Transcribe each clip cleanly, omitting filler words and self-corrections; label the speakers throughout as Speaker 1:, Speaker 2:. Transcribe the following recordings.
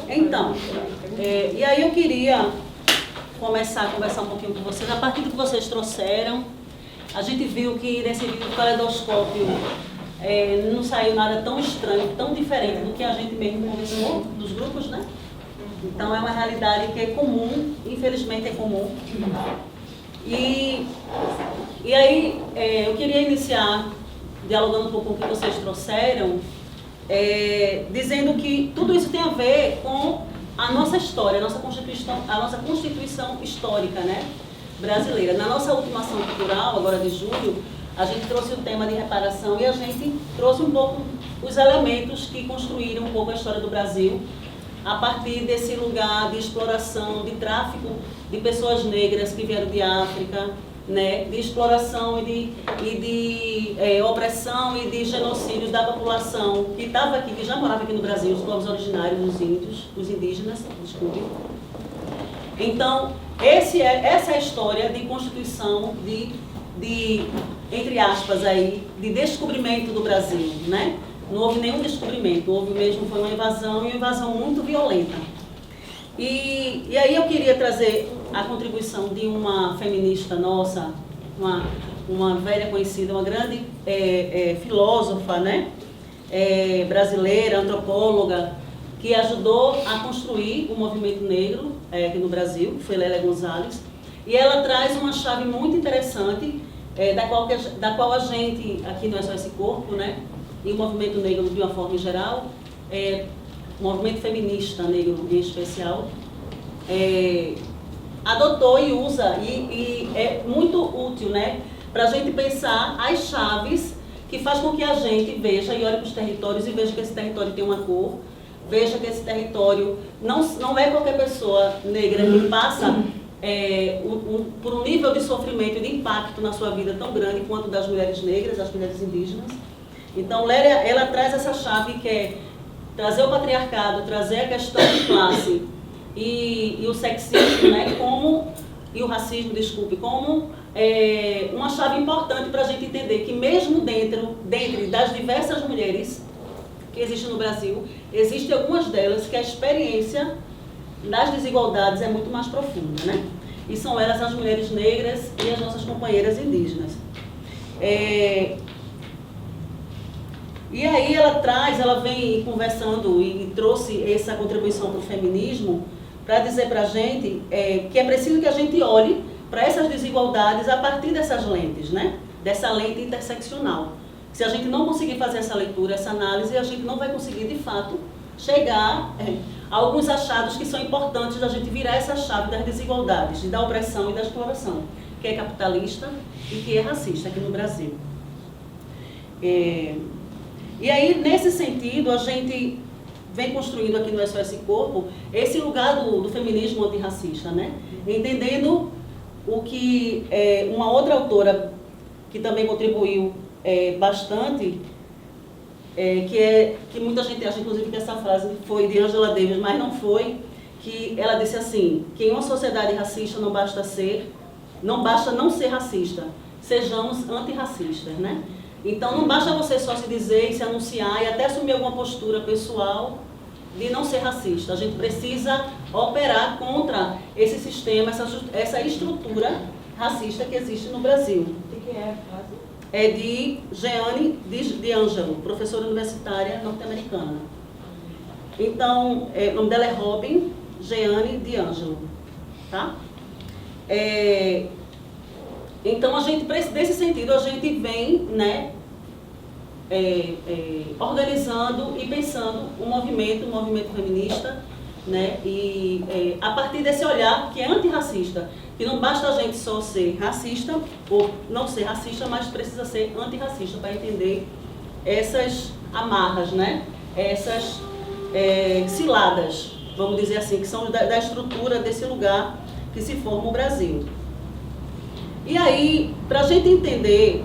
Speaker 1: Então, e aí eu queria começar a conversar um pouquinho com vocês. A partir do que vocês trouxeram, a gente viu que nesse vídeo do caleidoscópio não saiu nada tão estranho, tão diferente do que a gente mesmo conversou dos grupos, né? Então é uma realidade que é comum, infelizmente é comum. E aí eu queria iniciar dialogando um pouco com o que vocês trouxeram, dizendo que tudo isso tem a ver com a nossa história, a nossa Constituição histórica, né, brasileira. Na nossa última ação cultural, agora de julho, a gente trouxe o tema de reparação e a gente trouxe um pouco os elementos que construíram um pouco a história do Brasil a partir desse lugar de exploração, de tráfico de pessoas negras que vieram de África, né, de exploração e de opressão e de genocídios da população que estava aqui, que já morava aqui no Brasil, os povos originários, os índios, os indígenas, desculpe. Então, essa é a história de constituição, entre aspas, aí, de descobrimento do Brasil, né? Não houve nenhum descobrimento, houve mesmo, foi uma invasão, e uma invasão muito violenta. E aí eu queria trazer a contribuição de uma feminista nossa, uma velha conhecida, uma grande filósofa, né? Brasileira, antropóloga, que ajudou a construir o movimento negro aqui no Brasil, que foi Lélia Gonzalez. E ela traz uma chave muito interessante, da qual a gente, aqui no SOS Corpo, né? E o movimento negro de uma forma geral, o movimento feminista negro em especial, adotou e usa, e é muito útil, né, para a gente pensar as chaves que faz com que a gente veja e olhe para os territórios e veja que esse território tem uma cor, veja que esse território não é qualquer pessoa negra que passa por um nível de sofrimento e de impacto na sua vida tão grande quanto das mulheres negras, das mulheres indígenas. Então, Lélia, ela traz essa chave que é trazer o patriarcado, trazer a questão de classe e o sexismo, né, e o racismo, desculpe, como uma chave importante para a gente entender que mesmo dentro das diversas mulheres que existem no Brasil, existem algumas delas que a experiência das desigualdades é muito mais profunda, né? E são elas as mulheres negras e as nossas companheiras indígenas. E aí ela vem conversando e trouxe essa contribuição para o feminismo para dizer para a gente que é preciso que a gente olhe para essas desigualdades a partir dessas lentes, né? Dessa lente interseccional. Se a gente não conseguir fazer essa leitura, essa análise, a gente não vai conseguir, de fato, chegar a alguns achados que são importantes da gente virar essa chave das desigualdades, da opressão e da exploração, que é capitalista e que é racista aqui no Brasil. E aí, nesse sentido, a gente vem construindo aqui no SOS Corpo esse lugar do feminismo antirracista, né? Entendendo o que uma outra autora que também contribuiu bastante, que muita gente acha, inclusive, que essa frase foi de Angela Davis, mas não foi, que ela disse assim, que em uma sociedade racista não basta não ser racista, sejamos antirracistas, né? Então, não basta você só se dizer e se anunciar e até assumir alguma postura pessoal de não ser racista. A gente precisa operar contra esse sistema, essa estrutura racista que existe no Brasil.
Speaker 2: O que é a frase?
Speaker 1: É de Jeane D'Angelo, professora universitária norte-americana. Então, o nome dela é Robin Jeane D'Angelo, tá? Então, nesse sentido, a gente vem, né, organizando e pensando um movimento feminista, né, e a partir desse olhar que é antirracista, que não basta a gente só ser racista ou não ser racista, mas precisa ser antirracista para entender essas amarras, né, essas ciladas, vamos dizer assim, que são da estrutura desse lugar que se forma o Brasil. E aí, para a gente entender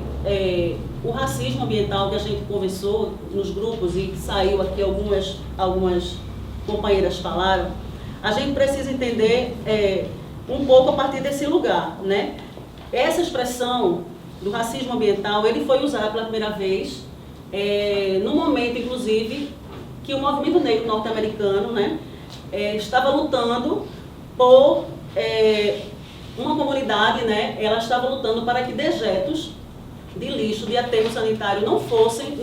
Speaker 1: o racismo ambiental que a gente conversou nos grupos e que saiu aqui, algumas companheiras falaram, a gente precisa entender um pouco a partir desse lugar, né? Essa expressão do racismo ambiental, ele foi usado pela primeira vez no momento, inclusive, que o movimento negro norte-americano, né, estava lutando por uma comunidade, né, ela estava lutando para que dejetos de lixo, de aterro sanitário não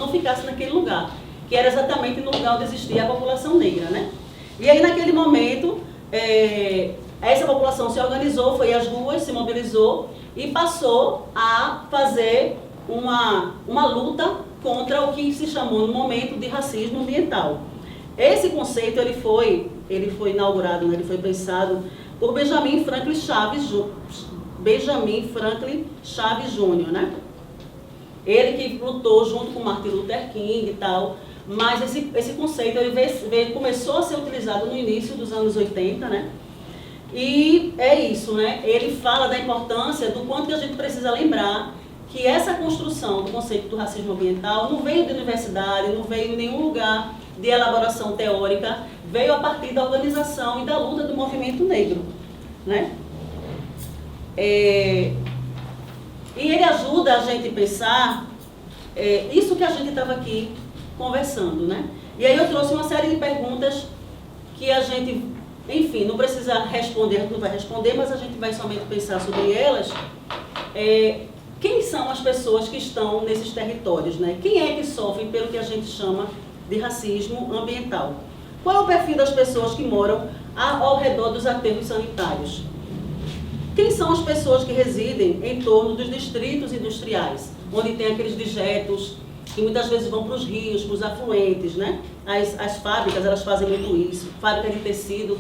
Speaker 1: ficassem naquele lugar, que era exatamente no lugar onde existia a população negra, né? E aí naquele momento, essa população se organizou, foi às ruas, se mobilizou e passou a fazer uma luta contra o que se chamou no momento de racismo ambiental. Esse conceito ele foi inaugurado, né, ele foi pensado por Benjamin Franklin Chaves Jr., né? Ele que lutou junto com Martin Luther King e tal, mas esse conceito ele começou a ser utilizado no início dos anos 80, né? E é isso, né? Ele fala da importância do quanto que a gente precisa lembrar que essa construção do conceito do racismo ambiental não veio de universidade, não veio de nenhum lugar de elaboração teórica, veio a partir da organização e da luta do movimento negro, né? E ele ajuda a gente a pensar isso que a gente estava aqui conversando, né? E aí eu trouxe uma série de perguntas que a gente, enfim, não precisa responder, não vai responder, mas a gente vai somente pensar sobre elas. Quem são as pessoas que estão nesses territórios, né? Quem é que sofre pelo que a gente chama de racismo ambiental? Qual é o perfil das pessoas que moram ao redor dos aterros sanitários? Quem são as pessoas que residem em torno dos distritos industriais, onde tem aqueles dejetos que muitas vezes vão para os rios, para os afluentes, né? As fábricas, elas fazem muito isso, fábricas de tecido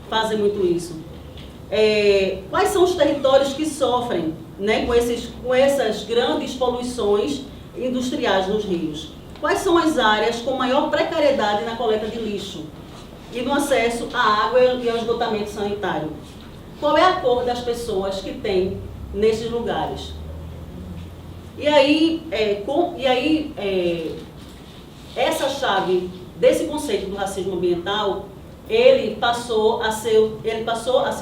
Speaker 1: fazem muito isso. Quais são os territórios que sofrem, né, com essas grandes poluições industriais nos rios? Quais são as áreas com maior precariedade na coleta de lixo e no acesso à água e ao esgotamento sanitário? Qual é a cor das pessoas que tem nesses lugares? E aí, essa chave desse conceito do racismo ambiental, ele passou a ser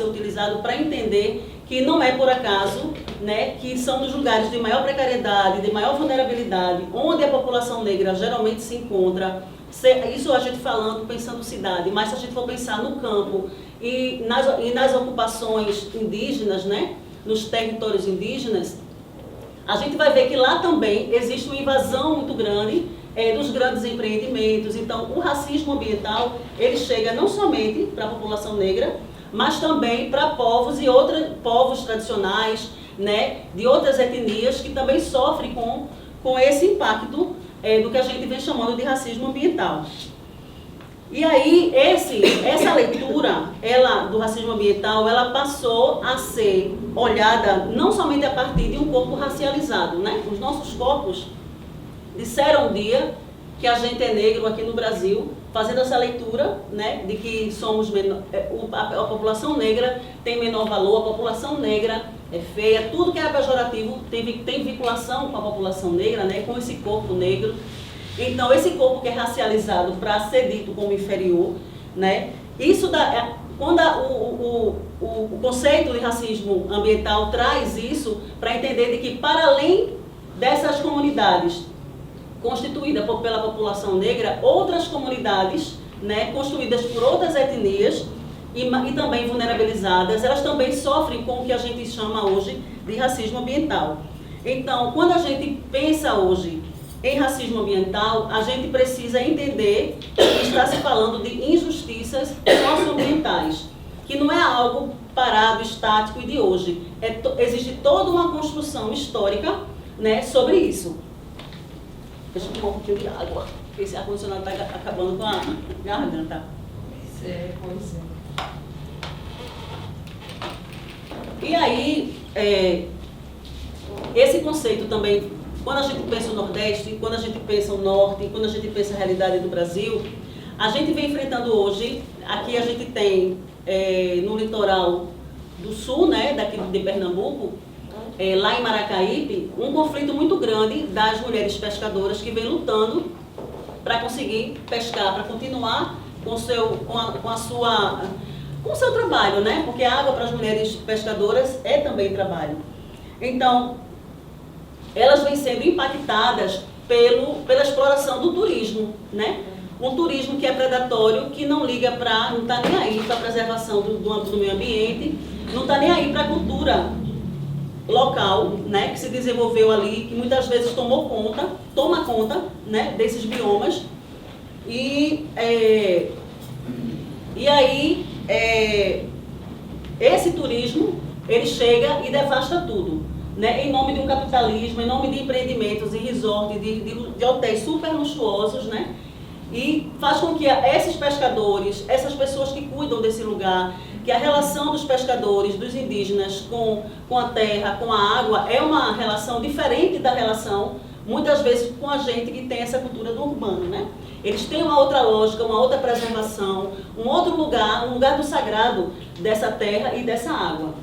Speaker 1: utilizado para entender que não é por acaso, né, que são nos lugares de maior precariedade, de maior vulnerabilidade, onde a população negra geralmente se encontra. Isso a gente falando, pensando cidade, mas se a gente for pensar no campo e nas ocupações indígenas, né, nos territórios indígenas, a gente vai ver que lá também existe uma invasão muito grande dos grandes empreendimentos. Então, o racismo ambiental, ele chega não somente para a população negra, mas também para povos e outros povos tradicionais, né, de outras etnias que também sofrem com esse impacto do que a gente vem chamando de racismo ambiental. E aí, essa leitura do racismo ambiental, ela passou a ser olhada não somente a partir de um corpo racializado, né? Os nossos corpos disseram um dia que a gente é negro aqui no Brasil, fazendo essa leitura, né, de que somos a população negra tem menor valor, a população negra é feia, tudo que é pejorativo tem vinculação com a população negra, né, com esse corpo negro. Então, esse corpo que é racializado para ser dito como inferior, né, quando o conceito de racismo ambiental traz isso para entender de que, para além dessas comunidades constituídas pela população negra, outras comunidades, né, construídas por outras etnias e também vulnerabilizadas, elas também sofrem com o que a gente chama hoje de racismo ambiental. Então, quando a gente pensa hoje em racismo ambiental, a gente precisa entender que está se falando de injustiças socioambientais, que não é algo parado, estático e de hoje. Existe toda uma construção histórica, né, sobre isso. Deixa eu tomar um pouquinho de água, porque esse ar-condicionado está acabando com a garganta.
Speaker 2: Pois é.
Speaker 1: E aí, esse conceito também, quando a gente pensa o Nordeste, quando a gente pensa o Norte, quando a gente pensa a realidade do Brasil, a gente vem enfrentando hoje, aqui a gente tem no litoral do sul, né, daqui de Pernambuco, lá em Maracaípe, um conflito muito grande das mulheres pescadoras que vem lutando para conseguir pescar, para continuar com o seu trabalho, né? Porque a água para as mulheres pescadoras é também trabalho. Então, elas vêm sendo impactadas pela exploração do turismo, né? um turismo que é predatório, que não liga para, não está nem aí para a preservação do meio ambiente, não está nem aí para a cultura local, né, que se desenvolveu ali, que muitas vezes toma conta, né, desses biomas. E aí, esse turismo, ele chega e devasta tudo, né, em nome de um capitalismo, em nome de empreendimentos e resorts, de hotéis super luxuosos, né, e faz com que esses pescadores, essas pessoas que cuidam desse lugar, que a relação dos pescadores, dos indígenas com a terra, com a água, é uma relação diferente da relação, muitas vezes, com a gente que tem essa cultura do urbano, né? Eles têm uma outra lógica, uma outra preservação, um outro lugar, um lugar do sagrado dessa terra e dessa água.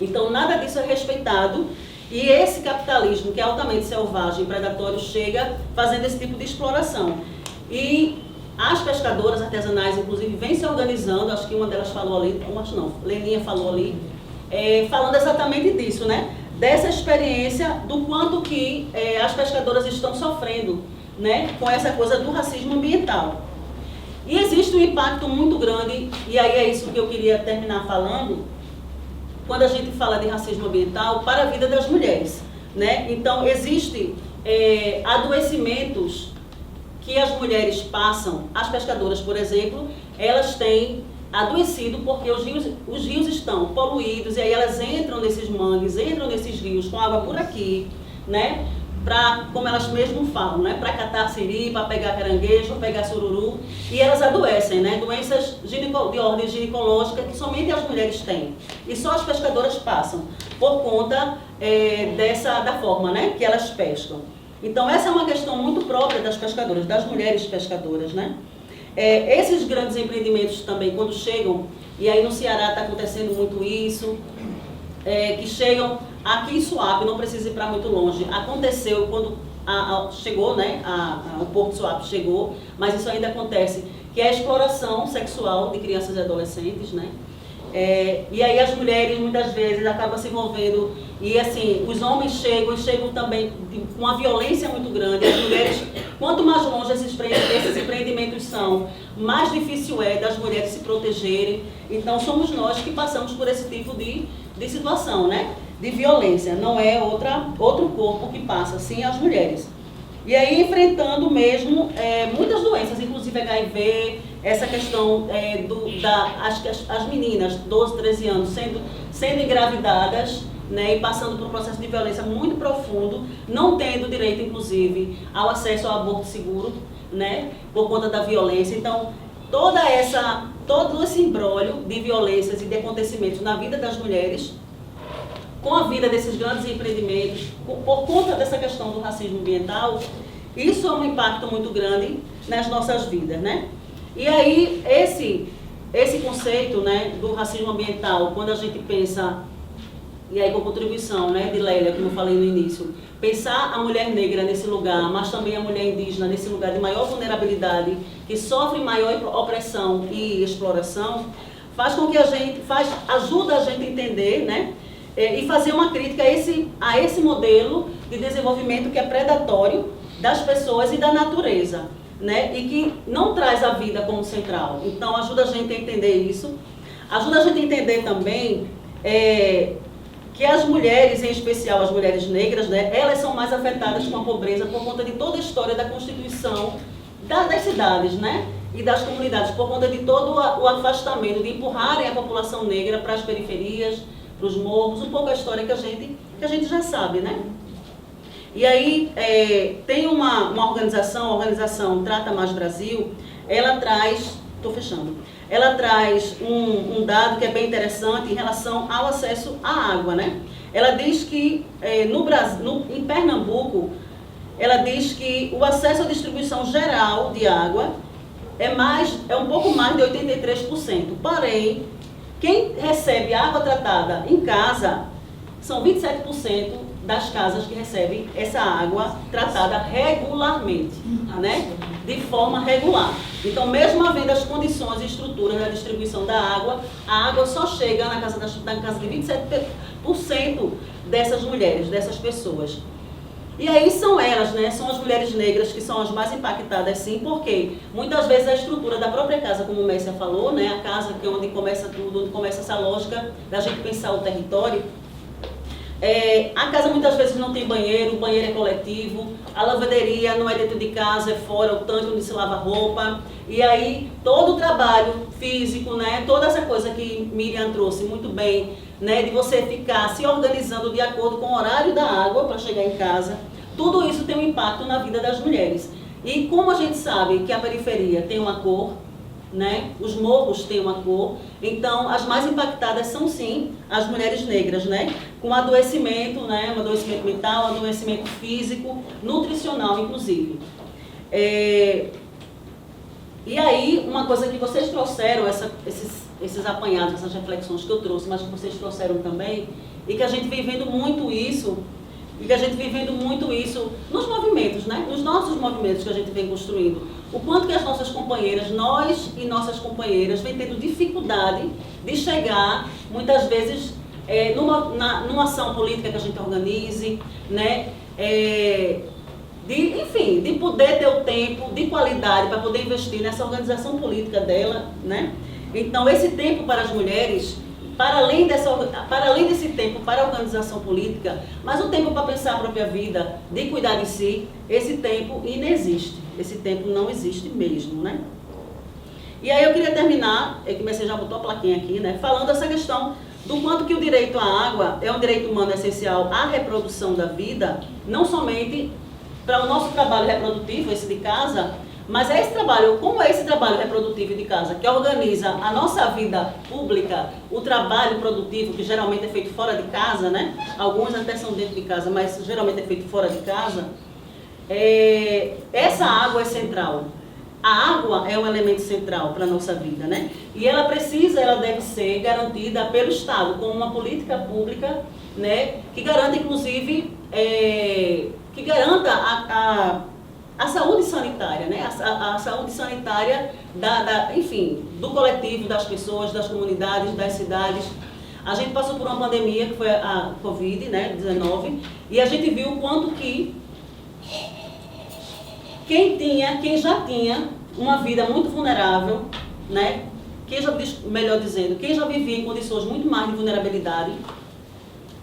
Speaker 1: Então, nada disso é respeitado. E esse capitalismo, que é altamente selvagem, predatório, chega fazendo esse tipo de exploração. E as pescadoras artesanais, inclusive, vêm se organizando, acho que uma delas falou ali, acho não, Leninha falou ali, falando exatamente disso, né? Dessa experiência, do quanto que as pescadoras estão sofrendo, né? Com essa coisa do racismo ambiental. E existe um impacto muito grande, e aí é isso que eu queria terminar falando, quando a gente fala de racismo ambiental para a vida das mulheres, né? Então, existem adoecimentos que as mulheres passam. As pescadoras, por exemplo, elas têm adoecido porque os rios estão poluídos, e aí elas entram nesses mangues, entram nesses rios com água por aqui, né? Para, como elas mesmas falam, né? Para catar siri, para pegar caranguejo, pegar sururu, e elas adoecem, né? Doenças de ordem ginecológica que somente as mulheres têm. E só as pescadoras passam, por conta da forma, né? Que elas pescam. Então, essa é uma questão muito própria das pescadoras, das mulheres pescadoras, né? Esses grandes empreendimentos também, quando chegam, e aí no Ceará está acontecendo muito isso, que chegam aqui em Suape, não precisa ir para muito longe. Aconteceu quando chegou, né? O Porto de Suape chegou, mas isso ainda acontece, que é a exploração sexual de crianças e adolescentes, né? E aí as mulheres muitas vezes acabam se envolvendo, e assim, os homens chegam também com uma violência muito grande. As mulheres, quanto mais longe esses empreendimentos são, mais difícil é das mulheres se protegerem. Então somos nós que passamos por esse tipo de situação, né? De violência, não é outro corpo que passa, sim as mulheres. E aí enfrentando mesmo muitas doenças, inclusive HIV, essa questão as meninas, 12, 13 anos, sendo engravidadas, né, e passando por um processo de violência muito profundo, não tendo direito, inclusive, ao acesso ao aborto seguro, né, por conta da violência. Então, todo esse imbróglio de violências e de acontecimentos na vida das mulheres, com a vida desses grandes empreendimentos, por conta dessa questão do racismo ambiental, isso é um impacto muito grande nas nossas vidas, né? E aí, esse conceito, né, do racismo ambiental, quando a gente pensa, e aí com contribuição, né, de Lélia, como eu falei no início, pensar a mulher negra nesse lugar, mas também a mulher indígena nesse lugar de maior vulnerabilidade, que sofre maior opressão e exploração, faz com que ajuda a gente a entender, né, e fazer uma crítica a esse modelo de desenvolvimento que é predatório das pessoas e da natureza, né? E que não traz a vida como central. Então, ajuda a gente a entender isso. Ajuda a gente a entender também que as mulheres, em especial as mulheres negras, né, elas são mais afetadas com a pobreza por conta de toda a história da constituição das cidades, né? E das comunidades, por conta de todo o afastamento, de empurrarem a população negra para as periferias, para os morros, um pouco a história que a gente já sabe, né? E aí tem uma organização, a organização Trata Mais Brasil, ela traz, ela traz um dado que é bem interessante em relação ao acesso à água, né? Ela diz que em Pernambuco, ela diz que o acesso à distribuição geral de água é um pouco mais de 83%, porém, quem recebe água tratada em casa são 27% das casas que recebem essa água tratada regularmente, né? De forma regular. Então, mesmo havendo as condições e estruturas da distribuição da água, a água só chega na casa de 27% dessas mulheres, dessas pessoas. E aí são elas, né, são as mulheres negras que são as mais impactadas, sim, porque muitas vezes a estrutura da própria casa, como o Messia falou, né, a casa que é onde começa tudo, onde começa essa lógica da gente pensar o território, a casa muitas vezes não tem banheiro, o banheiro é coletivo, a lavanderia não é dentro de casa, é fora, o tanque onde se lava roupa. E aí todo o trabalho físico, né, toda essa coisa que Miriam trouxe muito bem, né, de você ficar se organizando de acordo com o horário da água para chegar em casa, tudo isso tem um impacto na vida das mulheres. E como a gente sabe que a periferia tem uma cor, né? Os morros têm uma cor, então as mais impactadas são sim as mulheres negras, né? Com adoecimento, né? Um adoecimento mental, um adoecimento físico, nutricional inclusive. E aí, uma coisa que vocês trouxeram, esses apanhados, essas reflexões que eu trouxe, mas que vocês trouxeram também, e que a gente vem vendo muito isso, nos movimentos, né? Nos nossos movimentos que a gente vem construindo. O quanto que as nossas companheiras, nós e nossas companheiras, vem tendo dificuldade de chegar, muitas vezes, numa ação política que a gente organize, né? De poder ter o tempo de qualidade para poder investir nessa organização política dela, né? Então, esse tempo para as mulheres, para além desse tempo para a organização política, mas o tempo para pensar a própria vida, de cuidar de si, esse tempo inexiste. Esse tempo não existe mesmo, né? E aí eu queria terminar, que você já botou a plaquinha aqui, né? Falando essa questão do quanto que o direito à água é um direito humano essencial à reprodução da vida, não somente para o nosso trabalho reprodutivo, esse de casa, mas é esse trabalho, como é esse trabalho reprodutivo de casa, que organiza a nossa vida pública, o trabalho produtivo, que geralmente é feito fora de casa, né? Alguns até são dentro de casa, mas geralmente é feito fora de casa. Essa água é central. A água é um elemento central para a nossa vida, né? E ela deve ser garantida pelo Estado, como uma política pública, né? Que garanta, inclusive, que garanta a saúde sanitária, né? A saúde sanitária enfim, do coletivo, das pessoas, das comunidades, das cidades. A gente passou por uma pandemia, que foi a Covid, né, 19, e a gente viu o quanto que quem já tinha uma vida muito vulnerável, né? Melhor dizendo, quem já vivia em condições muito mais de vulnerabilidade,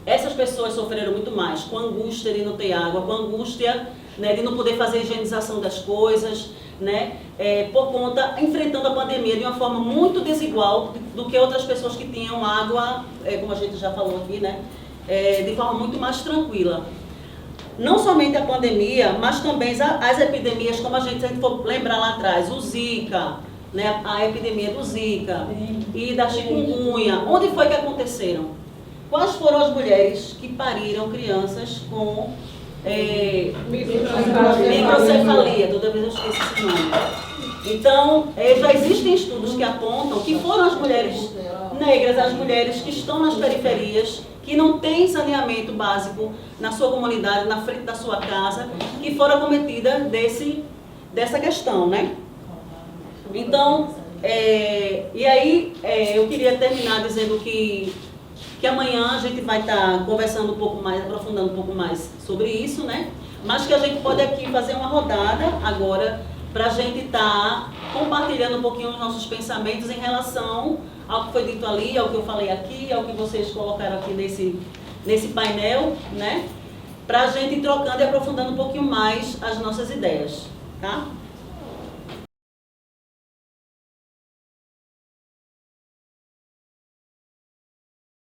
Speaker 1: essas pessoas sofreram muito mais, com a angústia de não ter água, com a angústia, né, de não poder fazer a higienização das coisas, né, enfrentando a pandemia de uma forma muito desigual do que outras pessoas que tinham água, como a gente já falou aqui, né, de forma muito mais tranquila. Não somente a pandemia, mas também as epidemias, como se a gente for lembrar lá atrás, o Zika, né, a epidemia do Zika e da chikungunya. Onde foi que aconteceram? Quais foram as mulheres que pariram crianças com microcefalia? Toda vez eu esqueço esse nome. Então, já existem estudos que apontam que foram as mulheres negras, as mulheres que estão nas periferias, que não têm saneamento básico na sua comunidade, na frente da sua casa, que foram acometidas dessa questão, né? Então, e aí eu queria terminar dizendo que amanhã a gente vai estar conversando um pouco mais, aprofundando um pouco mais sobre isso, né? Mas que a gente pode aqui fazer uma rodada agora para a gente estar compartilhando um pouquinho os nossos pensamentos em relação ao que foi dito ali, ao que eu falei aqui, ao que vocês colocaram aqui nesse painel, né? Para a gente ir trocando e aprofundando um pouquinho mais as nossas ideias, tá?